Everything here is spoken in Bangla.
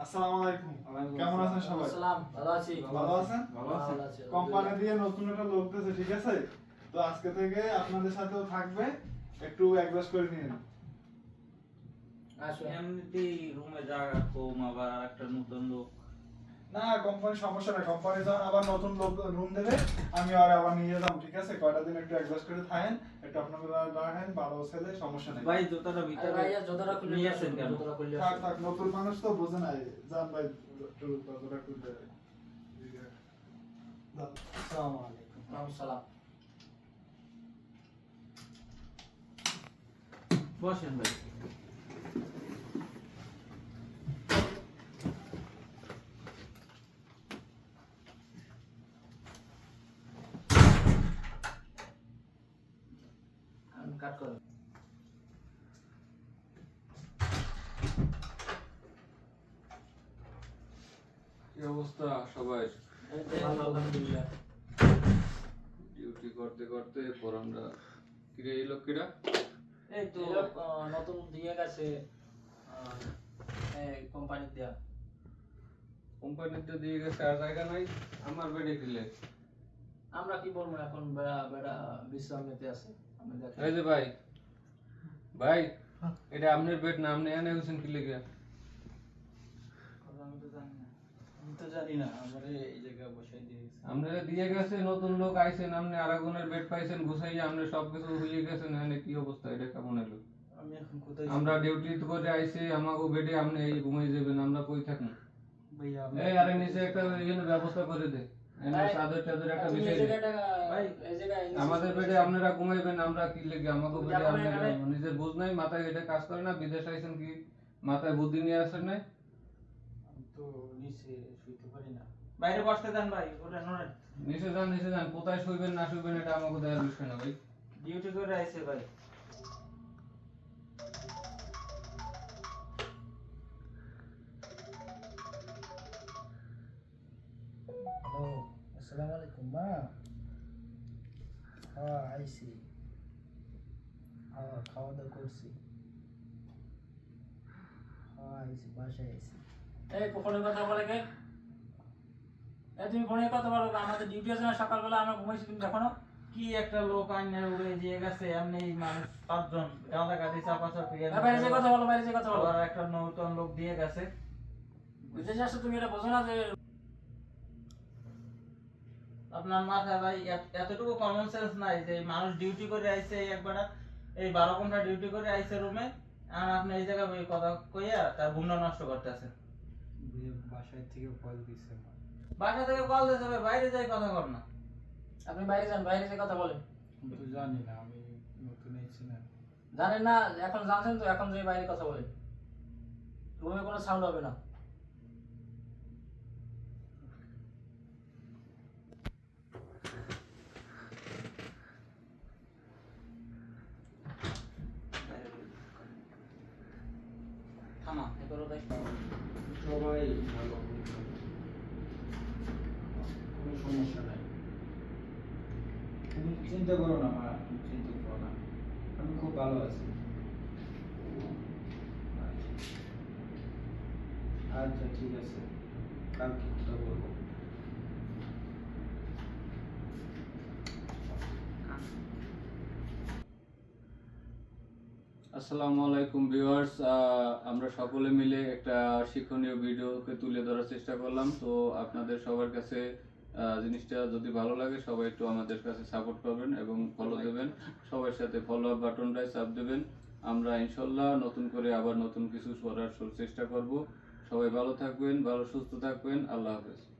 আসসালামু আলাইকুম। কেমন আছেন সবাই? আসসালাম, ভালো আছি। ভালো আছেন? ভালো আছি। কোম্পানি দিয়ে নতুন একটা লোক দিয়েছে, ঠিক আছে? তো আজকে থেকে আপনাদের সাথেও থাকবে, একটু অ্যাডজাস্ট করে নিন। আসো। এমনিতেই রুমে জায়গা কম, আবার একটা নতুন লোক। না, কোম্পানি সমস্যা নাই। কোম্পানি যখন আবার নতুন লোক রুম দেবে, আমি আর আবার নিয়ে যাব, ঠিক আছে? কয়টা দিন একটু অ্যাডজাস্ট করে থাকেন, একটু আপনাদের রাখেন, ভালো ছেলে, সমস্যা নাই। ভাই জুতাটা আরে ভিতরে ভাইয়া জোতাটা খুলে নিয়ে নিয়ে আসেন আসেন, কেন? জোতাটা খুলে থাক আসেন। থাক, নতুন মানুষ তো বোঝে নাই। যান ভাই, একটু দরজাটা খুলে দেন। আসসালামু আলাইকুম। ওয়ালাইকুম সালাম। বসেন ভাই। আমি কাট করব। কি অবস্থা সবাই? এই তো ভালো, আলহামদুলিল্লাহ। ডিউটি করতে করতে এরপর আমরা কিরে এই লোকেরা এই তো এই লোক, নতুন দিয়ে গেছে এই কোম্পানি দিয়া। কোম্পানিতে দিয়ে গেছে, আর জায়গা নাই আমার বেডে কিলে। আমরা কি বলবো এখন, বেড়া বেড়া বিশ্রাম নিতে আছে। আমি দেখেন এই যে ভাই ভাই, এটা আপনার বেড না, আপনি এনে হোসেন কিলে গিয়া? আমি তো জানি না। আমি তো জানি না, আমারে এই জায়গায় বসাই দিয়ে গেছে। আপনারা দিয়ে গেছে, নতুন লোক আইছেন, আপনি আরেকজনের বেড পাইছেন, গুছাইয়া আপনি সবকিছু হইয়ে গেছেন, এনে কি অবস্থা? এটা কেমন এলো? আমি এখন কোথায় আমরা ডিউটি করে আইছি, আমাকে বেডে আপনি এই ঘুমাই যাবেন, আমরা কই থাকুন? ভাইয়া এই আরে নিচে একটা ইয়ে ব্যবস্থা করে দে, এনে ভাই, চাদর টাদর একটা তুমি এই বিছাই দে। জায়গাটা ভাই, এই জায়গায় আমাদের বেডে আপনারা ঘুমাইবেন, আমরা কি লেগে আমাকে তুমি বেডে যাবো না আপনারা এখানে? নিজের বুঝ নাই, মাথায় এটা কাজ করে না? বিদেশ আইছেন কি মাথায় বুদ্ধি নিয়ে আসেন নাই? আমি তো নিচে শুইতে পারি না। বাইরে বসতে দেন ভাই, ওঠেন ওঠেন। নিচে যান, কোথায় শুইবেন না শুইবেন এটা আমাকে দেওয়ার বিষয় না ভাই। ডিউটি করে আইছে ভাই। হ্যালো, আসসালামু আলাইকুম মা। হ্যাঁ আইসি, হ্যাঁ খাওয়া দাওয়া করছি, হ্যাঁ আইসি, বাসায় আইসি। এই ফোনে কথা বলে কে? এই তুমি ফোনে কথা বলো, আমাদের ডিউটি আছে না সকালবেলা, আমরা ঘুমাইছি, তুমি দেখো না? কি একটা লোক আইনে উড়ে দিয়ে গেছে, এমনি মানুষ 5 জন গাঁদা গাড়ি চাপাচাপি। বাইরে যে কথা বলো, বাইরে যে কথা বলো। আবার একটা নতুন লোক দিয়ে গেছে। বিদেশে আসছো তুমি, এটা বোঝো না যে আপনার মাথায় ভাই এতটুকু কমন সেন্স নাই যে মানুষ ডিউটি করে আইছে একবার, এই 12 ঘন্টা ডিউটি করে আইছে রুমে, আর আপনি এই জায়গায় ওই কথা কইয়া তার ঘুমটা নষ্ট করতেছেন। বাসায় থেকে কল দিছে মা। বাসা থেকে কল দিতে হবে, বাইরে যাই কথা কর না। আপনি বাইরে যান, বাইরে যে কথা বলেন। আমি তো জানি না, আমি নতুন আইছি না। জানেন না, এখন জানছেন তো, এখন যে বাইরে কথা বলেন, রুমে কোনো সাউন্ড হবে না। থামা এগুলো দেখ। সবাই ভালো, কোনো সমস্যা নাই। তুমি চিন্তা করো না মা, তুমি চিন্তা করো না, আমি খুব ভালো আছি। আচ্ছা ঠিক আছে, কালকে কথা বলবো। আসসালামু আলাইকুম ভিউয়ার্স, আমরা সকলে মিলে একটা শিক্ষণীয় ভিডিওকে তুলে ধরার চেষ্টা করলাম। তো আপনাদের সবার কাছে জিনিসটা যদি ভালো লাগে, সবাই একটু আমাদের কাছে সাপোর্ট করবেন এবং ফলো দেবেন, সবার সাথে ফলো আপ বাটনটায় চাপ দেবেন। আমরা ইনশাল্লাহ নতুন করে আবার নতুন কিছু করার চেষ্টা করব। সবাই ভালো থাকবেন, ভালো সুস্থ থাকবেন। আল্লাহ হাফেজ।